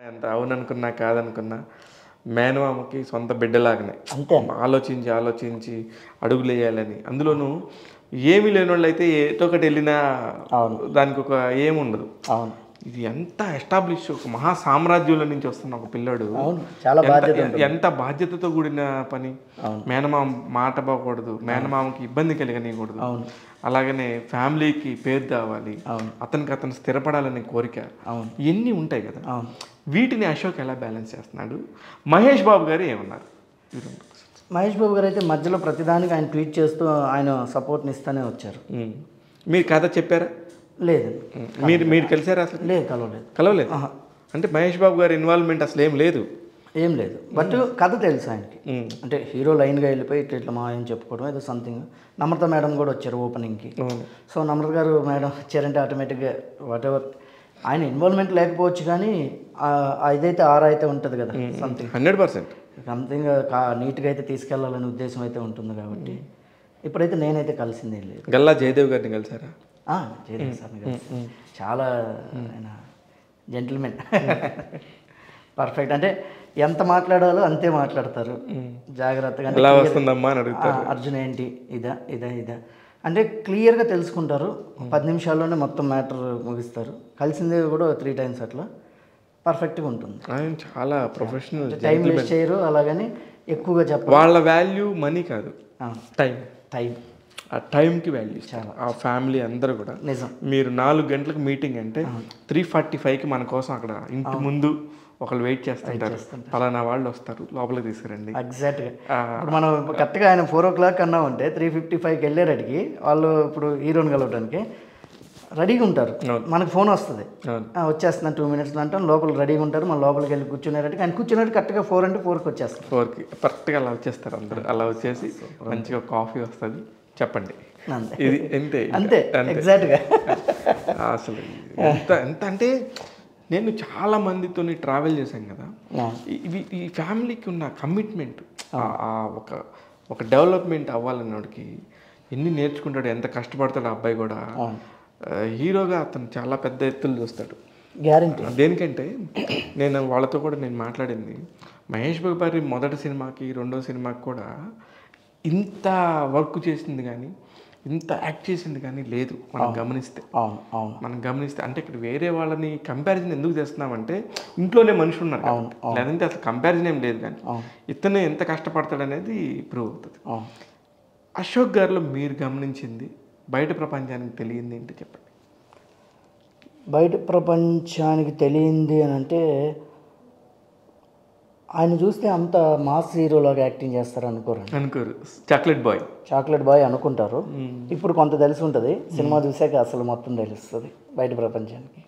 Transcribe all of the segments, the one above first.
ఎంత అవుననుకున్నా కాదనుకున్నా మేనమామకి సొంత బిడ్డలాగానే అంతే ఆలోచించి ఆలోచించి అడుగులేయాలని. అందులోనూ ఏమీ లేనోళ్ళు అయితే ఏదో ఒకటి వెళ్ళినా దానికి ఒక ఏముండదు. అవును ఇది ఎంత ఎస్టాబ్లిష్ ఒక మహా సామ్రాజ్యంలో నుంచి వస్తున్న ఒక పిల్లాడు అవును చాలా బాధ్యత ఎంత బాధ్యతతో కూడిన పని. మేనమామ మాట పోకూడదు, మేనమామకి ఇబ్బంది కలిగనీయకూడదు, అలాగనే ఫ్యామిలీకి పేరు కావాలి, అతను స్థిరపడాలనే కోరిక, ఇవన్నీ ఉంటాయి కదా. వీటిని అశోక్ ఎలా బ్యాలెన్స్ చేస్తున్నాడు? మహేష్ బాబు గారు ఏమన్నారు? మహేష్ బాబు గారు అయితే మధ్యలో ప్రతిదానికి ఆయన ట్వీట్ చేస్తూ ఆయన సపోర్ట్ని ఇస్తూనే వచ్చారు. మీరు కథ చెప్పారా? లేదండి. మీరు కలిసారా అసలు? లేదు, కలవలేదు. అంటే మహేష్ బాబు గారి ఇన్వాల్వ్మెంట్ అసలు ఏం లేదు. బట్ కథ తెలుసు ఆయనకి. అంటే హీరో లైన్గా వెళ్ళిపోయి ఇట్లా మా ఆయన చెప్పుకోవడం ఏదో సంథింగ్. నమ్రత మేడం కూడా వచ్చారు ఓపెనింగ్కి. సో నమ్రత గారు మేడం వచ్చారంటే ఆటోమేటిక్గా వాట్ ఎవర్ ఆయన ఇన్వాల్వ్మెంట్ లేకపోవచ్చు, కానీ ఇదైతే అయితే ఉంటుంది కదా, సంథింగ్ 100% సంథింగ్ నీట్గా అయితే తీసుకెళ్లాలనే ఉద్దేశం అయితే ఉంటుంది. కాబట్టి ఇప్పుడైతే నేనైతే కలిసిందే లేదు. గల్లా జయదేవ్ గారిని కలిసారా? జయదేవ్ సార్ని కలిసి చాలా ఆయన జెంటిల్మెన్, పర్ఫెక్ట్. అంటే ఎంత మాట్లాడాలో అంతే మాట్లాడతారు జాగ్రత్తగా. ఎలా వస్తుందమ్మా అని అడుగుతారు. అర్జున్ ఏంటి ఇదా ఇదా ఇదా అంటే క్లియర్గా తెలుసుకుంటారు. 10 నిమిషాల్లోనే మొత్తం మ్యాటర్ ముగిస్తారు. కలిసిందే కూడా 3 times అట్లా పర్ఫెక్ట్గా ఉంటుంది. ఆయన చాలా ప్రొఫెషనల్, టైం వేస్ట్ చేయరు. అలాగని ఎక్కువగా చెప్పారు. వాళ్ళ వాల్యూ మనీ కాదు, టైం. ఆ టైంకి వాల్యూ చాలా. ఆ ఫ్యామిలీ అందరూ కూడా నిజం. మీరు 4 గంటలకు మీటింగ్ అంటే 3:45కి మన కోసం అక్కడ ఇంటి ముందు ఒకళ్ళు వెయిట్ చేస్తుంటారు. పలానా వాళ్ళు వస్తారు, లోపలికి తీసుకురండి. ఎగ్జాక్ట్గా ఇప్పుడు మనం కరెక్ట్గా ఆయన 4 o'clock అన్నామంటే 3:55కి వెళ్ళేరెడ్డికి వాళ్ళు ఇప్పుడు హీరోని కలవడానికి రెడీగా ఉంటారు. మనకు ఫోన్ వస్తుంది, వచ్చేస్తున్నాను 2 minutes అంటాం. లోపల రెడీగా ఉంటారు. మన లోపలికి వెళ్ళి కూర్చునేటట్టుగా ఆయన కూర్చునేట్టు కరెక్ట్గా 4 అంటే 4కి వచ్చేస్తారు. 4కి కరెక్ట్గా అలా వచ్చేస్తారు అందరూ. అలా వచ్చేసి మంచిగా కాఫీ వస్తుంది, చెప్పండి, ఇది అంతే ఎగ్జాక్ట్గా. అసలు ఎంత ఎంత అంటే నేను చాలా మందితో ట్రావెల్ చేశాను కదా, ఈ ఫ్యామిలీకి ఉన్న కమిట్మెంట్, ఒక డెవలప్మెంట్ అవ్వాలన్నోడికి ఎన్ని నేర్చుకుంటాడు, ఎంత కష్టపడతాడు ఆ అబ్బాయి కూడా. హీరోగా అతను చాలా పెద్ద ఎత్తులు చూస్తాడు, గ్యారెంటీ. దేనికంటే నేను వాళ్ళతో కూడా నేను మాట్లాడింది, మహేష్ బాబు గారి మొదటి సినిమాకి రెండో సినిమాకి కూడా ఇంత వర్క్ చేసింది కానీ, ఇంత యాక్ట్ చేసింది కానీ లేదు. మనం గమనిస్తే అంటే ఇక్కడ వేరే వాళ్ళని కంపారిజన్ ఎందుకు చేస్తున్నామంటే ఇంట్లోనే మనిషి ఉన్నారు, లేదంటే అసలు కంపారిజన్ ఏం లేదు. కానీ ఇతను ఎంత కష్టపడతాడు అనేది ప్రూవ్ అవుతుంది. అశోక్ గారిలో మీరు గమనించింది బయట ప్రపంచానికి తెలియంది ఏంటి చెప్పండి? బయట ప్రపంచానికి తెలియంది అని అంటే ఆయన చూస్తే అంత మాస్ హీరోలాగా యాక్టింగ్ చేస్తారు అనుకోరు. చాక్లెట్ బాయ్ అనుకుంటారు. ఇప్పుడు కొంత తెలిసి ఉంటుంది, సినిమా చూసాక అసలు మొత్తం తెలుస్తుంది బయట ప్రపంచానికి.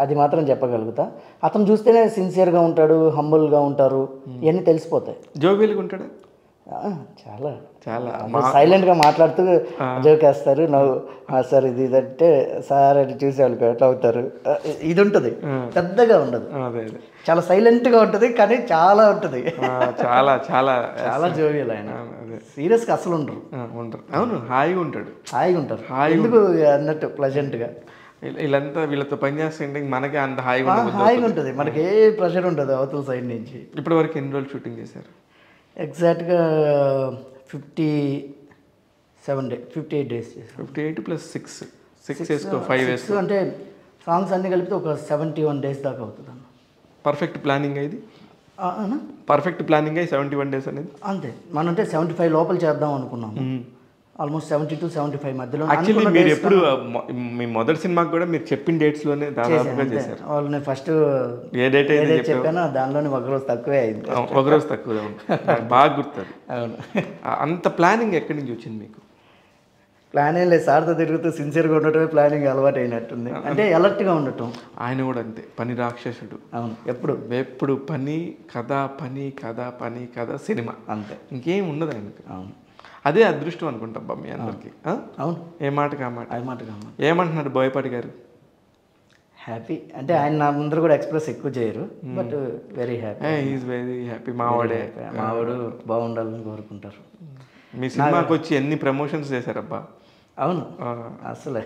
అది మాత్రం చెప్పగలుగుతా. అతను చూస్తేనే సిన్సియర్గా ఉంటాడు, హంబుల్గా ఉంటారు, ఇవన్నీ తెలిసిపోతాయి. జోవియల్గా ఉంటాడు, చాలా చాలా సైలెంట్గా మాట్లాడుతూ జోకేస్తారు. నవ్వు సార్ ఇది ఇదంటే సార్ అని చూసేవాళ్ళు ఎట్లా అవుతారు. ఇది ఉంటుంది, పెద్దగా ఉండదు, చాలా సైలెంట్గా ఉంటుంది, కానీ చాలా ఉంటుంది. చాలా చాలా చాలా జోవియల్ ఆయన. సీరియస్గా అసలు ఉండరు. అవును, హాయిగా ఉంటారు. ఎందుకు అన్నట్టు ప్లెజెంట్గా వీళ్ళతో పనిచేస్తుంటే మనకి అంత హాయిగా ఉంటుంది. మనకి ఏ ప్రెషర్ ఉండదు అవతల సైడ్ నుంచి. ఇప్పటి వరకు ఎన్ని రోజులు షూటింగ్ చేశారు? ఎగ్జాక్ట్గా 58 days. 58 + 6 5 అంటే సాంగ్స్ అన్నీ కలిపితే ఒక 71 days దాకా అవుతుంది అన్న. పర్ఫెక్ట్ ప్లానింగ్ ఇది, పర్ఫెక్ట్ ప్లానింగ్ 71 days అనేది. అంతే. మనం అంటే 75 లోపల చేద్దాం అనుకున్నాము. ఆల్మోస్ట్ 70 to 75 మధ్యలో. యాక్చువల్లీ మీరు ఎప్పుడు మీ మొదటి సినిమాకి కూడా మీరు చెప్పిన డేట్స్లోనే దాదాపుగా చేశారు. వాళ్ళు నేను ఫస్ట్ ఏ డేట్ అయితే చెప్పానో దానిలోనే ఒకరోజు తక్కువే అయింది. ఒకరోజు తక్కువే బాగా గుర్తుంది. అవును. అంత ప్లానింగ్ ఎక్కడి నుంచి వచ్చింది మీకు? ప్లాన్ ఏం లేదు, సార్తో తిరుగుతూ సిన్సియర్గా ఉండటమే ప్లానింగ్ అలవాటు అయినట్టుంది. అంటే అలర్ట్గా ఉండటం. ఆయన కూడా అంతే, పని రాక్షసుడు. అవును, ఎప్పుడు పని కథ సినిమా, అంతే, ఇంకేం ఉండదు ఆయనకి. అవును, అదే అదృష్టం అనుకుంటా మీ అందరికి. అవును, ఏ మాట కామాట. ఏమంటున్నాడు బోయపాటి గారు? హ్యాపీ అంటే ఆయన నా ముందర కూడా ఎక్స్ప్రెస్ ఎక్కువ చేయరు, but very happy. Is very happy. మావాడు బాగుండాలని కోరుకుంటారు. మీ సినిమాకి వచ్చి ఎన్ని ప్రమోషన్స్ చేశారబ్బా. అవును, అసలే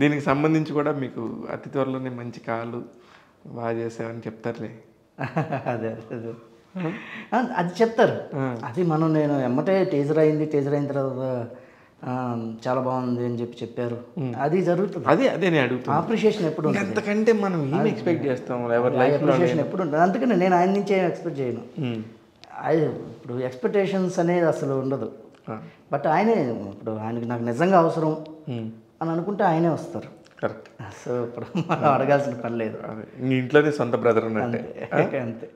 దీనికి సంబంధించి కూడా మీకు అతి త్వరలోనే మంచి కాలు బాగా చేసావని చెప్తారులే. అదే అదే అది చెప్తారు. అది నేను ఎమ్మటే టీజర్ అయిన తర్వాత చాలా బాగుంది అని చెప్పారు. అది జరుగుతుంది. అదే నేను అడుగుతాను. అప్రిషియేషన్ ఎప్పుడు ఉంటుంది? అంతకంటే మనం ఏం ఎక్స్పెక్ట్ చేస్తాం? అప్రిషియేషన్ ఎప్పుడు ఉంటుంది? అందుకని నేను ఆయన నుంచి ఏం ఎక్స్పెక్ట్ చేయను. ఇప్పుడు ఎక్స్పెక్టేషన్స్ అనేది అసలు ఉండదు. బట్ ఆయనే ఇప్పుడు ఆయనకి నాకు నిజంగా అవసరం అని అనుకుంటే ఆయనే వస్తారు. కరెక్ట్. సో ఇప్పుడు మనం అడగాల్సిన పని లేదు. ఇంట్లోనే సొంత బ్రదర్ అన్నట్టే. అంతే.